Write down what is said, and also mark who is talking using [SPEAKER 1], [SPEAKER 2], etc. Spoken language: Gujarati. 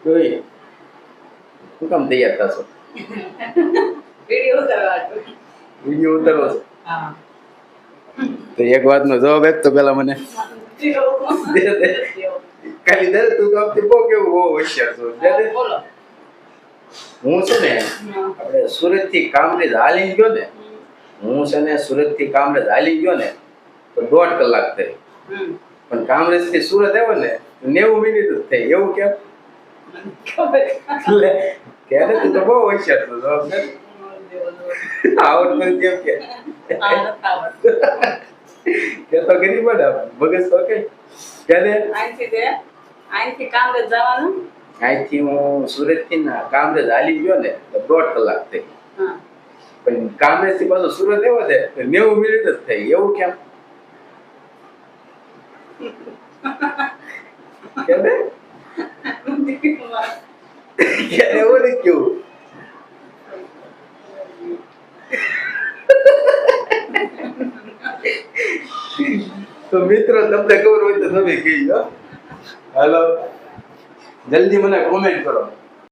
[SPEAKER 1] જોઈ શું કામ તૈયાર થશો?
[SPEAKER 2] વિડિયો ઉતારવા
[SPEAKER 1] વિડીયો ઉતારો છો
[SPEAKER 2] હા
[SPEAKER 1] તો એક વાતનો જવાબ આપ તો પેલા મને દે દે. ખાલી દે તું તો આપતી બહુ કેવું બહુ હોશિયાર છો દે દે.
[SPEAKER 2] બોલો
[SPEAKER 1] હું છે ને આપણે સુરત થી કામરેજ હાલી ગયો ને હું છે ને સુરત થી કામરેજ હાલી ગયો ને તો 1.5 કલાક થઈ પણ કામરેજ થી સુરત આવ્યો ને 90 મિનિટ જ થઈ એવું કેમ? લે કે તું તો બહુ હોશિયાર છો જવાબ દે. આવડતું કેમ કે કે તો કરી પડે મગજ તો કે દે.
[SPEAKER 2] અહીંથી કામરેજ જવાનું
[SPEAKER 1] અહીંથી હું સુરત થી ના કામરેજ હાલી ગયો ને તો 1.5 કલાક થઈ
[SPEAKER 2] હા
[SPEAKER 1] પણ કામરેજ થી પાછો સુરત આવ્યો ને તો 90 મિનિટ જ થઈ એવું કેમ? કે દે કે એવું નહીં કેવું તો મિત્રો તમને ખબર હોય તો તમે કહેજો. હાલો જલ્દી મને કોમેન્ટ કરો.